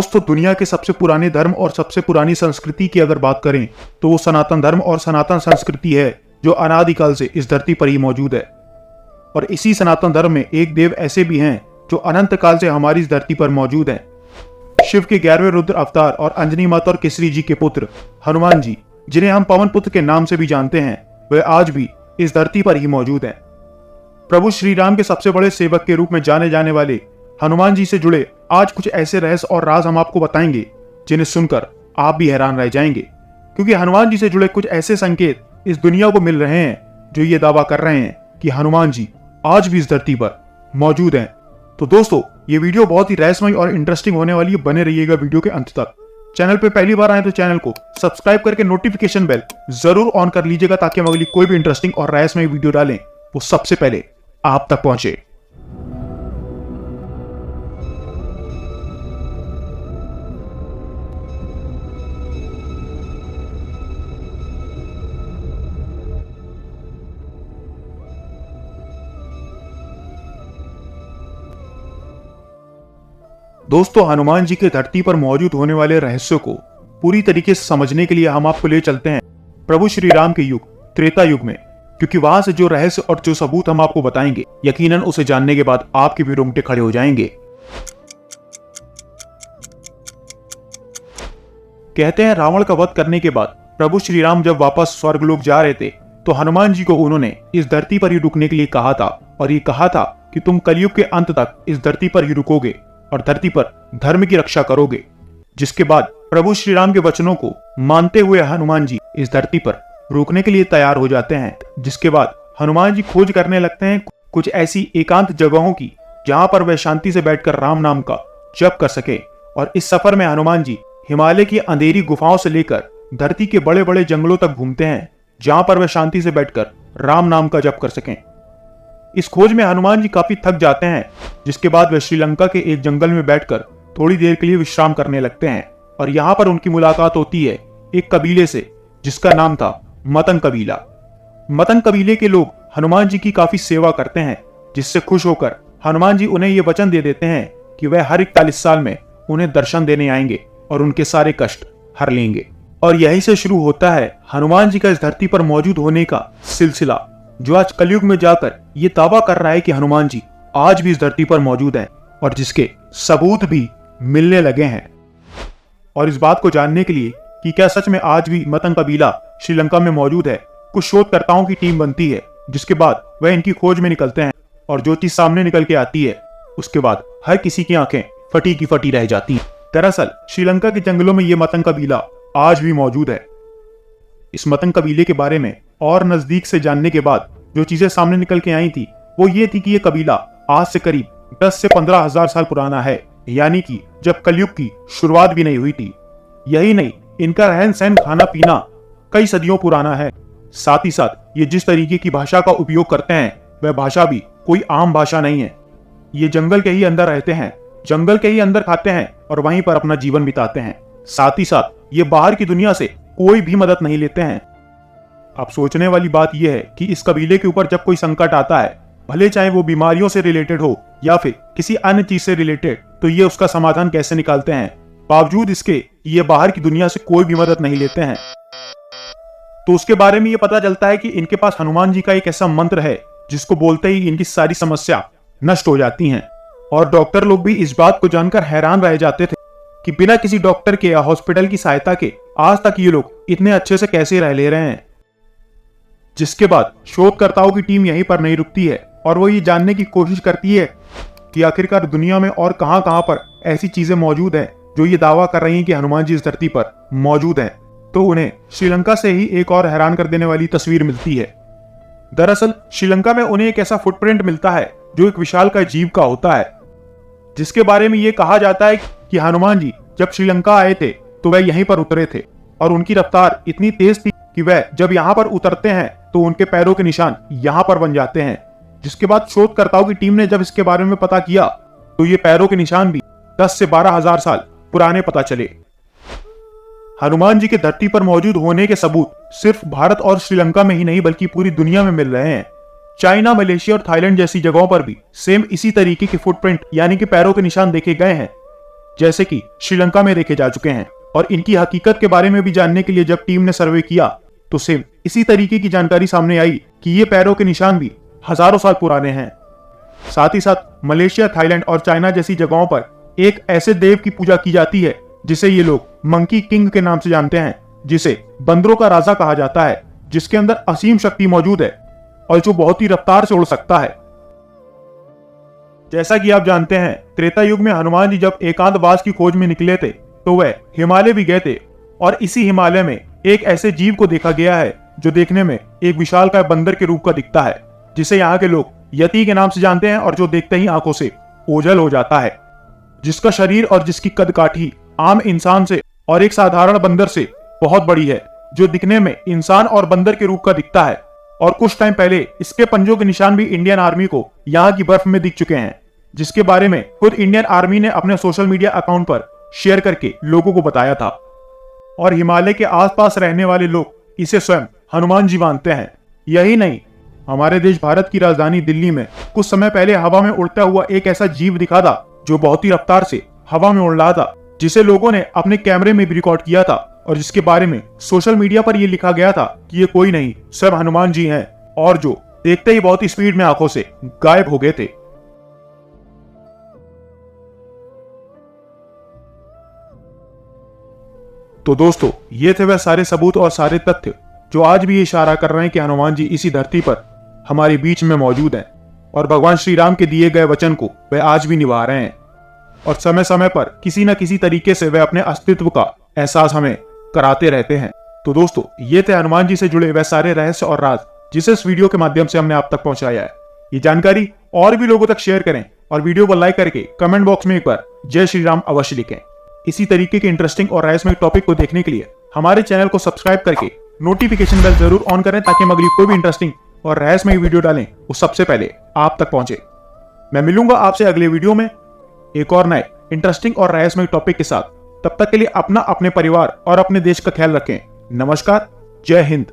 दोस्तों, दुनिया के सबसे पुराने धर्म और सबसे पुरानी संस्कृति की अगर बात करें तो वो सनातन धर्म और सनातन संस्कृति है, जो अनादिकाल से इस धरती पर ही मौजूद है। और इसी सनातन धर्म में एक देव ऐसे भी हैं जो अनंत काल से हमारी इस धरती पर मौजूद हैं। शिव के 11वें रुद्र अवतार और अंजनी माता और केसरी जी के पुत्र हनुमान जी, जिन्हें हम पवन पुत्र के नाम से भी जानते हैं, वे आज भी इस धरती पर ही मौजूद हैं। प्रभु श्री राम के सबसे बड़े सेवक के रूप में जाने जाने वाले हनुमान जी से जुड़े आज कुछ ऐसे रहस्य और राज हम आपको बताएंगे जिन्हें सुनकर आप भी हैरान रह जाएंगे, क्योंकि हनुमान जी से जुड़े कुछ ऐसे संकेत इस दुनिया को मिल रहे हैं जो ये दावा कर रहे हैं कि हनुमान जी आज भी इस धरती पर मौजूद हैं। तो दोस्तों, ये वीडियो बहुत ही रहस्यमय और इंटरेस्टिंग होने वाली है, बने रहिएगा वीडियो के अंत तक। चैनल पे पहली बार आए तो चैनल को सब्सक्राइब करके नोटिफिकेशन बेल जरूर ऑन कर लीजिएगा, ताकि हम अगली कोई भी इंटरेस्टिंग और रहस्यमय वीडियो डालें वो सबसे पहले आप तक पहुंचे। दोस्तों, हनुमान जी के धरती पर मौजूद होने वाले रहस्यों को पूरी तरीके से समझने के लिए हम आपको ले चलते हैं प्रभु श्री राम के युग त्रेता युग में, क्योंकि वहां से जो रहस्य और जो सबूत हम आपको बताएंगे, यकीनन उसे जानने के बाद आपके भी रोंगटे खड़े हो जाएंगे। कहते हैं, रावण का वध करने के बाद प्रभु श्री राम जब वापस स्वर्गलोक जा रहे थे तो हनुमान जी को उन्होंने इस धरती पर ही रुकने के लिए कहा था, और ये कहा था कि तुम कलयुग के अंत तक इस धरती पर ही रुकोगे और धरती पर धर्म की रक्षा करोगे। जिसके बाद प्रभु श्री राम के वचनों को मानते हुए हनुमान जी इस धरती पर रुकने के लिए तैयार हो जाते हैं। जिसके बाद हनुमान जी खोज करने लगते हैं कुछ ऐसी एकांत जगहों की जहां पर वे शांति से बैठकर राम नाम का जप कर सके। और इस सफर में हनुमान जी हिमालय की अंधेरी गुफाओं से लेकर धरती के बड़े बड़े जंगलों तक घूमते हैं, जहां पर वे शांति से बैठकर राम नाम का जप कर सकें। इस खोज में हनुमान जी काफी थक जाते हैं, जिसके बाद वे श्रीलंका के एक जंगल में बैठकर थोड़ी देर के लिए विश्राम करने लगते हैं। और यहाँ पर उनकी मुलाकात होती है एक कबीले से, जिसका नाम था मतंग कबीला। मतंग कबीले के लोग हनुमान जी की काफी सेवा करते हैं, जिससे खुश होकर हनुमान जी उन्हें ये वचन दे देते हैं कि वह हर 41 साल में उन्हें दर्शन देने आएंगे और उनके सारे कष्ट हर लेंगे। और यहीं से शुरू होता है हनुमान जी का इस धरती पर मौजूद होने का सिलसिला, जो आज कलयुग में जाकर ये दावा कर रहा है कि हनुमान जी आज भी इस धरती पर मौजूद हैं, और जिसके सबूत भी मिलने लगे हैं। और इस बात को जानने के लिए कि क्या सच में आज भी मतंग कबीला श्रीलंका में मौजूद है, कुछ शोधकर्ताओं की टीम बनती है, जिसके बाद वह इनकी खोज में निकलते हैं। और जो चीज सामने निकल के आती है, उसके बाद हर किसी की आंखें फटी की फटी रह जाती हैं। दरअसल श्रीलंका के जंगलों में ये मतंग कबीला आज भी मौजूद है। इस मतंग कबीले के बारे में और नजदीक से जानने के बाद जो चीजें सामने निकल के आई थी, वो ये थी कि ये कबीला आज से करीब 10 से 15 हजार साल पुराना है, यानी कि जब कलयुग की शुरुआत भी नहीं हुई थी। यही नहीं, इनका रहन सहन खाना पीना कई सदियों पुराना है। साथ ही साथ ये जिस तरीके की भाषा का उपयोग करते हैं, वह भाषा भी कोई आम भाषा नहीं है। ये जंगल के ही अंदर रहते हैं, जंगल के ही अंदर खाते हैं और वहीं पर अपना जीवन बिताते हैं। साथ ही साथ ये बाहर की दुनिया से कोई भी मदद नहीं लेते हैं। अब सोचने वाली बात यह है कि इस कबीले के ऊपर जब कोई संकट आता है, भले चाहे वो बीमारियों से रिलेटेड हो या फिर किसी अन्य चीज से रिलेटेड, तो ये उसका समाधान कैसे निकालते हैं। बावजूद इसके ये बाहर की दुनिया से कोई भी मदद नहीं लेते हैं। तो उसके बारे में ये पता चलता है कि इनके पास हनुमान जी का एक ऐसा मंत्र है जिसको बोलते ही इनकी सारी समस्या नष्ट हो जाती हैं। और डॉक्टर लोग भी इस बात को जानकर हैरान रह जाते थे कि बिना किसी डॉक्टर के या हॉस्पिटल की सहायता के आज तक ये लोग इतने अच्छे से कैसे रह ले रहे हैं। जिसके बाद शोधकर्ताओं की टीम यहीं पर नहीं रुकती है और वो ये जानने की कोशिश करती है कि आखिरकार दुनिया में और कहां कहां पर ऐसी चीजें मौजूद हैं जो ये दावा कर रही हैं कि हनुमान जी इस धरती पर मौजूद हैं। तो उन्हें श्रीलंका से ही एक और हैरान कर देने वाली तस्वीर मिलती है। दरअसल श्रीलंका में उन्हें एक ऐसा फुटप्रिंट मिलता है जो एक विशालकाय जीव का होता है, जिसके बारे में ये कहा जाता है कि हनुमान जी जब श्रीलंका आए थे तो वह यहीं पर उतरे थे, और उनकी रफ्तार इतनी तेज थी कि वह जब यहाँ पर उतरते हैं तो उनके पैरों के निशान यहाँ पर बन जाते हैं। जिसके बाद शोधकर्ताओं की टीम ने जब इसके बारे में पता किया तो ये पैरों के निशान भी 10 से 12 हजार साल पुराने पता चले। हनुमान जी के धरती पर मौजूद होने के सबूत सिर्फ भारत और श्रीलंका में ही नहीं बल्कि पूरी दुनिया में मिल रहे हैं। चाइना, मलेशिया और थाईलैंड जैसी जगहों पर भी सेम इसी तरीके के फुटप्रिंट यानी कि पैरों के निशान देखे गए हैं। जैसे कि श्रीलंका में देखे जा चुके हैं। और इनकी हकीकत के बारे में भी जानने के लिए जब टीम ने सर्वे किया तो सेम इसी तरीके की जानकारी सामने आई कि ये पैरों के निशान भी हजारों साल पुराने हैं। साथ ही साथ मलेशिया, थाईलैंड और चाइना जैसी जगहों पर एक ऐसे देव की पूजा की जाती है जिसे ये लोग मंकी किंग के नाम से जानते हैं, जिसे बंदरों का राजा कहा जाता है, जिसके अंदर असीम शक्ति मौजूद है और जो बहुत ही रफ्तार से उड़ सकता है। जैसा कि आप जानते हैं, त्रेता युग में हनुमान जी जब एकांतवास की खोज में निकले थे तो वह हिमालय भी गए थे और इसी हिमालय में एक ऐसे जीव को देखा गया है जो देखने में एक विशालकाय बंदर के रूप का दिखता है, जिसे यहाँ के लोग यति के नाम से जानते हैं और जो देखते ही आंखों से ओझल हो जाता है, जिसका शरीर और जिसकी कदकाठी आम इंसान से और एक साधारण बंदर से बहुत बड़ी है, जो दिखने में इंसान और बंदर के रूप का दिखता है। और कुछ टाइम पहले इसके पंजों के निशान भी इंडियन आर्मी को यहाँ की बर्फ में दिख चुके हैं, जिसके बारे में खुद इंडियन आर्मी ने अपने सोशल मीडिया अकाउंट पर शेयर करके लोगों को बताया था। और हिमालय के आसपास रहने वाले लोग इसे स्वयं हनुमान जी मानते हैं। यही नहीं, हमारे देश भारत की राजधानी दिल्ली में कुछ समय पहले हवा में उड़ता हुआ एक ऐसा जीव दिखा था जो बहुत ही रफ्तार से हवा में उड़ रहा था, जिसे लोगों ने अपने कैमरे में भी रिकॉर्ड किया था और जिसके बारे में सोशल मीडिया पर यह लिखा गया था कि ये कोई नहीं, स्वयं हनुमान जी हैं, और जो देखते ही बहुत ही स्पीड में आंखों से गायब हो गए थे। तो दोस्तों, ये थे वह सारे सबूत और सारे तथ्य जो आज भी इशारा कर रहे हैं कि हनुमान जी इसी धरती पर हमारे बीच में मौजूद हैं और भगवान श्री राम के दिए गए वचन को वह आज भी निभा रहे हैं और समय समय पर किसी न किसी तरीके से वह अपने अस्तित्व का एहसास हमें कराते रहते हैं। तो दोस्तों, ये थे हनुमान जी से जुड़े वह सारे रहस्य और राज जिसे इस वीडियो के माध्यम से हमने आप तक पहुंचाया है। ये जानकारी और भी लोगों तक शेयर करें और वीडियो को लाइक करके कमेंट बॉक्स में एक बार जय श्री राम अवश्य लिखें। इसी तरीके के इंटरेस्टिंग और रहस्यमय टॉपिक को देखने के लिए हमारे चैनल को सब्सक्राइब करके नोटिफिकेशन बेल जरूर ऑन करें ताकि हम अगली कोई भी इंटरेस्टिंग और रहस्यमय वीडियो डालें वो सबसे पहले आप तक पहुंचे। मैं मिलूंगा आपसे अगले वीडियो में एक और नए इंटरेस्टिंग और रहस्यमय टॉपिक के साथ। तब तक के लिए अपना, अपने परिवार और अपने देश का ख्याल रखें। नमस्कार, जय हिंद।